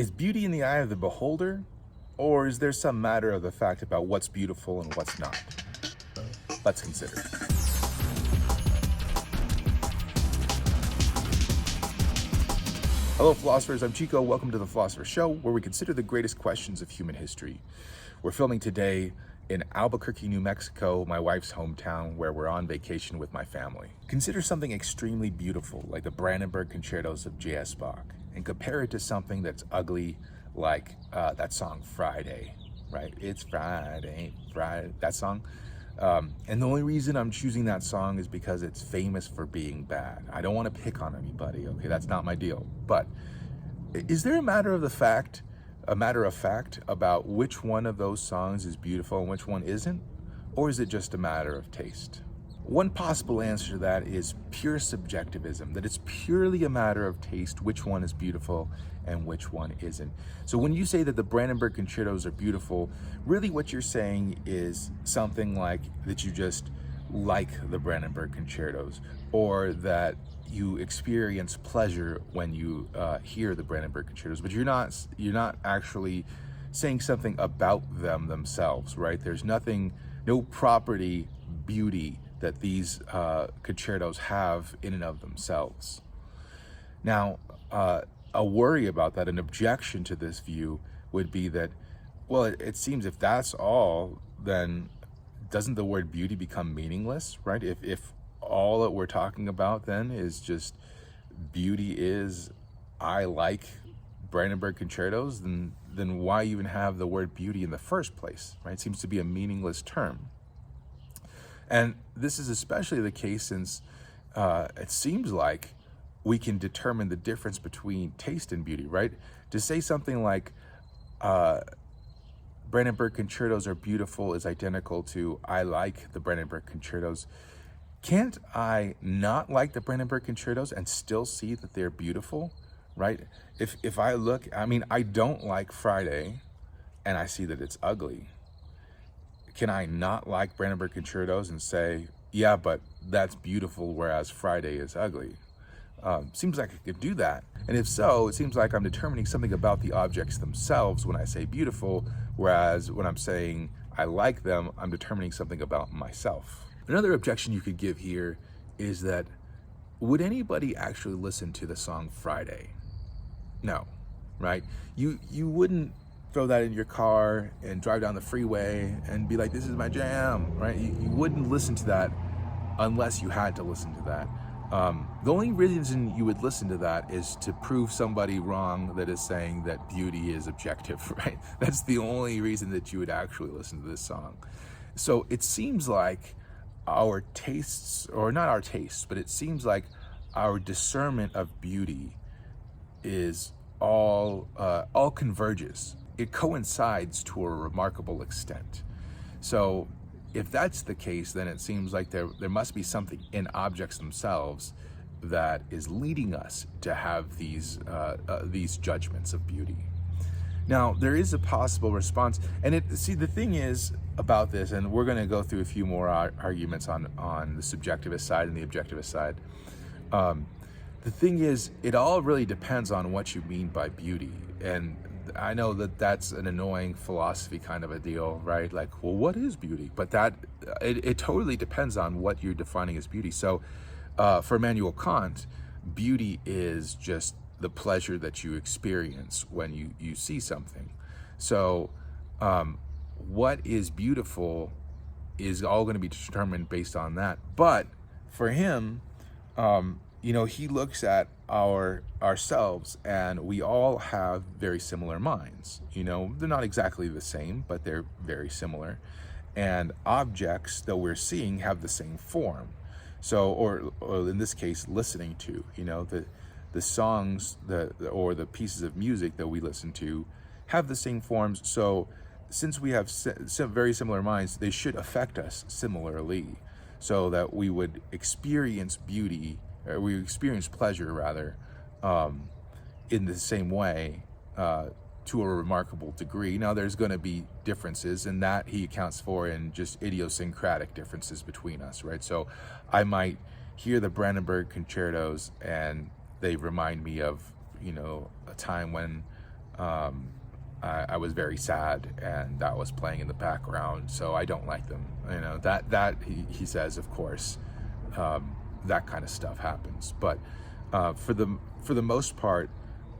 Is beauty in the eye of the beholder, or is there some matter of the fact about what's beautiful and what's not? Let's consider. Hello, philosophers. I'm Chico. Welcome to the Philosopher Show, where we consider the greatest questions of human history. We're filming today in Albuquerque, New Mexico, my wife's hometown, where we're on vacation with my family. Consider something extremely beautiful, like the Brandenburg Concertos of J.S. Bach, and compare it to something that's ugly, like that song Friday, right? It's Friday, Friday, that song. And the only reason I'm choosing that song is because it's famous for being bad. I don't want to pick on anybody, okay? That's not my deal. But is there a matter of fact about which one of those songs is beautiful and which one isn't? Or is it just a matter of taste? One possible answer to that is pure subjectivism, that it's purely a matter of taste which one is beautiful and which one isn't. So when you say that the Brandenburg Concertos are beautiful, really what you're saying is something like that you just like the Brandenburg Concertos, or that you experience pleasure when you hear the Brandenburg Concertos, but you're not actually saying something about them themselves, right? There's no property, beauty that these concertos have in and of themselves. Now, a worry about that, an objection to this view would be that, well, it seems if that's all, then doesn't the word beauty become meaningless, right? If all that we're talking about then is just beauty is, I like Brandenburg Concertos, then why even have the word beauty in the first place, right? It seems to be a meaningless term. And this is especially the case since it seems like we can determine the difference between taste and beauty, right? To say something like Brandenburg Concertos are beautiful is identical to I like the Brandenburg Concertos. Can't I not like the Brandenburg Concertos and still see that they're beautiful, right? If I look, I don't like Friday and I see that it's ugly. Can I not like Brandenburg Concertos and say, yeah, but that's beautiful, whereas Friday is ugly? Seems like I could do that. And if so, it seems like I'm determining something about the objects themselves when I say beautiful, whereas when I'm saying I like them, I'm determining something about myself. Another objection you could give here is that, would anybody actually listen to the song Friday? No, right? You wouldn't throw that in your car and drive down the freeway and be like, this is my jam, right? You wouldn't listen to that unless you had to listen to that. The only reason you would listen to that is to prove somebody wrong that is saying that beauty is objective, right? That's the only reason that you would actually listen to this song. So it seems like our tastes, or not our tastes, but it seems like our discernment of beauty is all converges. It coincides to a remarkable extent. So if that's the case, then it seems like there must be something in objects themselves that is leading us to have these judgments of beauty. Now, there is a possible response, and the thing is about this, and we're going to go through a few more arguments on the subjectivist side and the objectivist side. The thing is, it all really depends on what you mean by beauty. And I know that that's an annoying philosophy kind of a deal, right? Like, well, what is beauty? But it totally depends on what you're defining as beauty. So for Immanuel Kant, beauty is just the pleasure that you experience when you see something. So what is beautiful is all going to be determined based on that. But for him, he looks at ourselves, and we all have very similar minds. They're not exactly the same, but they're very similar. And objects that we're seeing have the same form. So, or in this case, listening to, the songs or the pieces of music that we listen to have the same forms. So since we have very similar minds, they should affect us similarly, so that we would experience beauty, or we experience pleasure rather, in the same way, to a remarkable degree. Now, there's going to be differences, and that he accounts for in just idiosyncratic differences between us, right? So I might hear the Brandenburg Concertos and they remind me of, a time when I was very sad, and that was playing in the background, so I don't like them. You know, that he says, of course, that kind of stuff happens. But for the most part,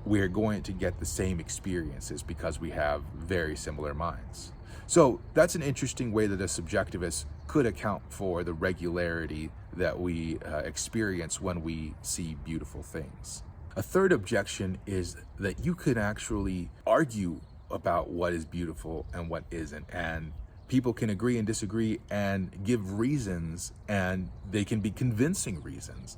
we're going to get the same experiences because we have very similar minds. So that's an interesting way that a subjectivist could account for the regularity that we experience when we see beautiful things. A third objection is that you could actually argue about what is beautiful and what isn't, and people can agree and disagree and give reasons, and they can be convincing reasons.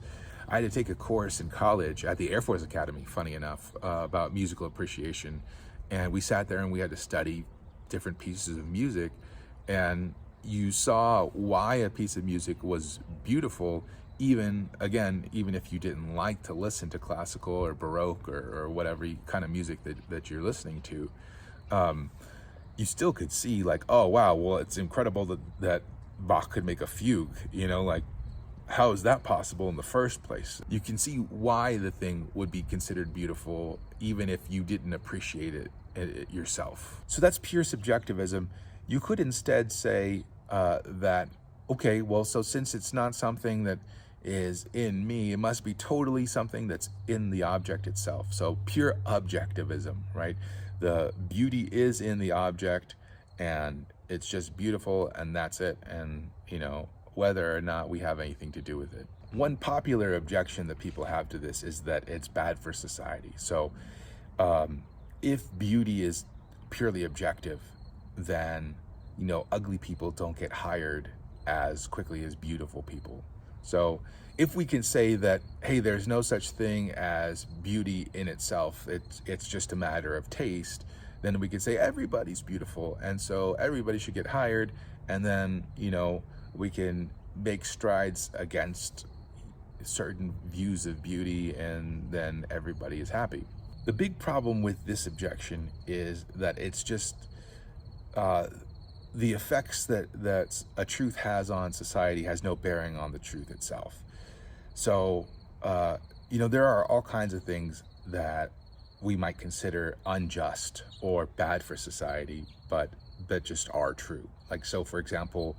I had to take a course in college at the Air Force Academy, funny enough, about musical appreciation, and we sat there and we had to study different pieces of music, and you saw why a piece of music was beautiful, even if you didn't like to listen to classical or Baroque or whatever kind of music that you're listening to. You still could see like, oh wow, well, it's incredible that Bach could make a fugue, you know, like, how is that possible in the first place? You can see why the thing would be considered beautiful even if you didn't appreciate it yourself. So that's pure subjectivism. You could instead say that, okay, well, so since it's not something that is in me, it must be totally something that's in the object itself. So pure objectivism, right? The beauty is in the object, and it's just beautiful, and that's it. And, you know, whether or not we have anything to do with it. One popular objection that people have to this is that it's bad for society. So if beauty is purely objective, then, you know, ugly people don't get hired as quickly as beautiful people. So if we can say that, hey, there's no such thing as beauty in itself, it's just a matter of taste, then we could say everybody's beautiful, and so everybody should get hired, and then, you know, we can make strides against certain views of beauty, and then everybody is happy. The big problem with this objection is that it's just the effects that a truth has on society has no bearing on the truth itself. So, you know, there are all kinds of things that we might consider unjust or bad for society, but that just are true. Like, so for example,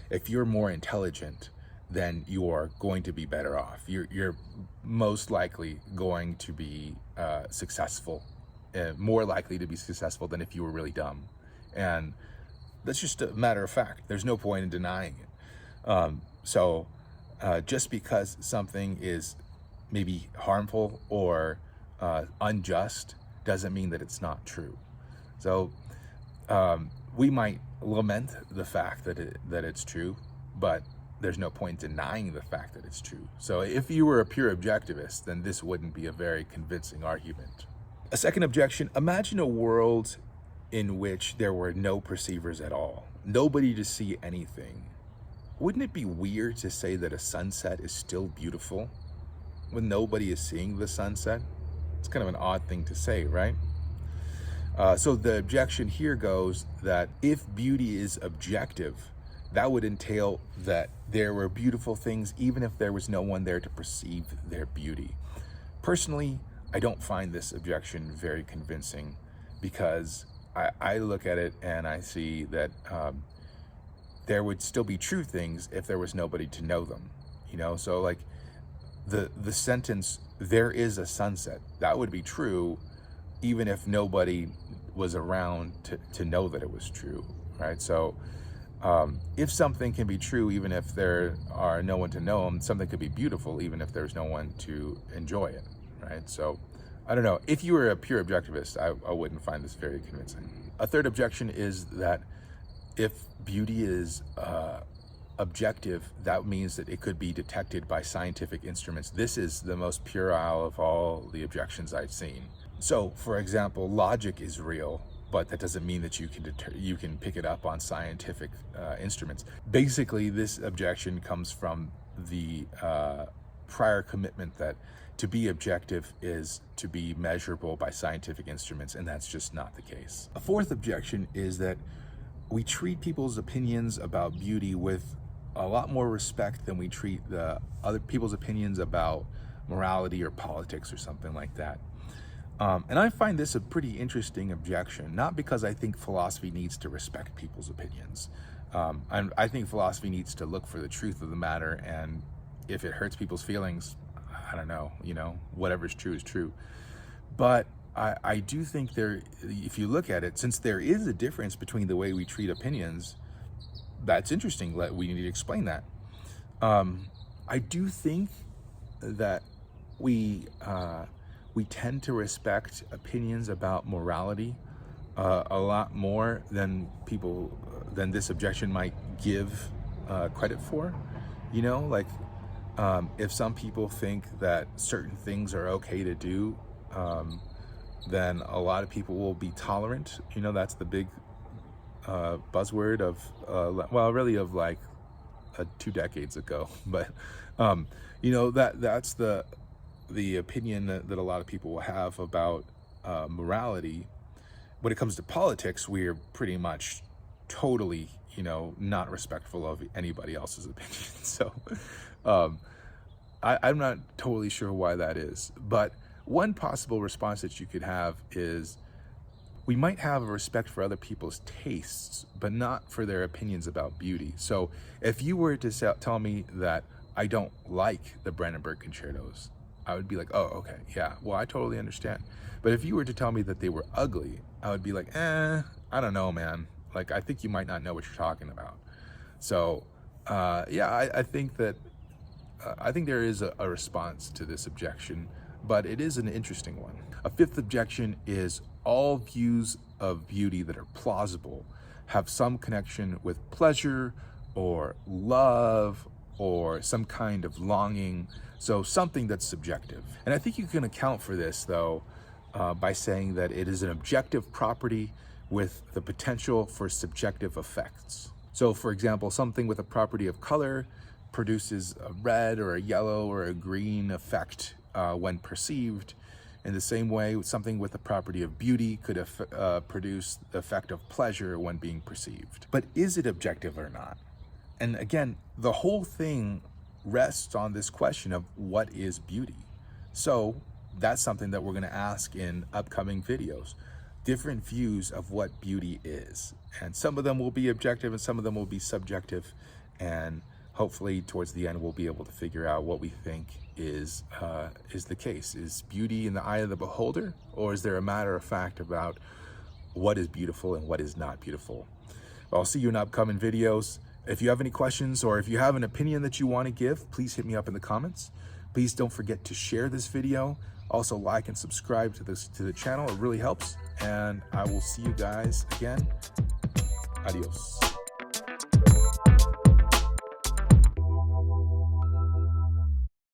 if you're more intelligent, then you're going to be better off. You're most likely going to be successful, more likely to be successful than if you were really dumb. And that's just a matter of fact. There's no point in denying it. So just because something is maybe harmful or unjust doesn't mean that it's not true. So we might lament the fact that it's true, but there's no point denying the fact that it's true. So if you were a pure objectivist, then this wouldn't be a very convincing argument. A second objection: imagine a world in which there were no perceivers at all, nobody to see anything. Wouldn't it be weird to say that a sunset is still beautiful when nobody is seeing the sunset? It's kind of an odd thing to say, right? So the objection here goes that if beauty is objective, that would entail that there were beautiful things even if there was no one there to perceive their beauty. Personally, I don't find this objection very convincing, because I look at it and I see that there would still be true things if there was nobody to know them. You know, so like the sentence, "there is a sunset," that would be true even if nobody was around to know that it was true, right? So if something can be true even if there are no one to know them, something could be beautiful even if there's no one to enjoy it, right? So I don't know. If you were a pure objectivist, I wouldn't find this very convincing. A third objection is that if beauty is objective, that means that it could be detected by scientific instruments. This is the most puerile of all the objections I've seen. So, for example, logic is real, but that doesn't mean that you can pick it up on scientific instruments. Basically, this objection comes from the prior commitment that to be objective is to be measurable by scientific instruments, and that's just not the case. A fourth objection is that we treat people's opinions about beauty with a lot more respect than we treat the other people's opinions about morality or politics or something like that. And I find this a pretty interesting objection, not because I think philosophy needs to respect people's opinions. I think philosophy needs to look for the truth of the matter, and if it hurts people's feelings, I don't know, whatever's true is true. But I do think if you look at it, since there is a difference between the way we treat opinions, that's interesting. We need to explain that. I do think that we tend to respect opinions about morality a lot more than this objection might give credit for. Like if some people think that certain things are okay to do, then a lot of people will be tolerant. That's the big buzzword of really of like 2 decades ago. But that's the opinion that a lot of people will have about morality. When it comes to politics, we're pretty much totally not respectful of anybody else's opinion. So I'm not totally sure why that is, but one possible response that you could have is we might have a respect for other people's tastes, but not for their opinions about beauty. So if you were to tell me that I don't like the Brandenburg concertos, I would be like, oh, okay, yeah, well, I totally understand. But if you were to tell me that they were ugly, I would be like, I don't know, man. Like, I think you might not know what you're talking about. So, I think that, I think there is a response to this objection, but it is an interesting one. A fifth objection is all views of beauty that are plausible have some connection with pleasure or love or some kind of longing, so something that's subjective. And I think you can account for this, though, by saying that it is an objective property with the potential for subjective effects. So, for example, something with a property of color produces a red or a yellow or a green effect when perceived. In the same way, something with a property of beauty could produce the effect of pleasure when being perceived. But is it objective or not? And again, the whole thing rests on this question of what is beauty. So that's something that we're going to ask in upcoming videos. Different views of what beauty is. And some of them will be objective and some of them will be subjective. And hopefully towards the end, we'll be able to figure out what we think is the case. Is beauty in the eye of the beholder? Or is there a matter of fact about what is beautiful and what is not beautiful? Well, I'll see you in upcoming videos. If you have any questions or if you have an opinion that you want to give, please hit me up in the comments. Please don't forget to share this video. Also like and subscribe to the channel. It really helps. And I will see you guys again. Adios.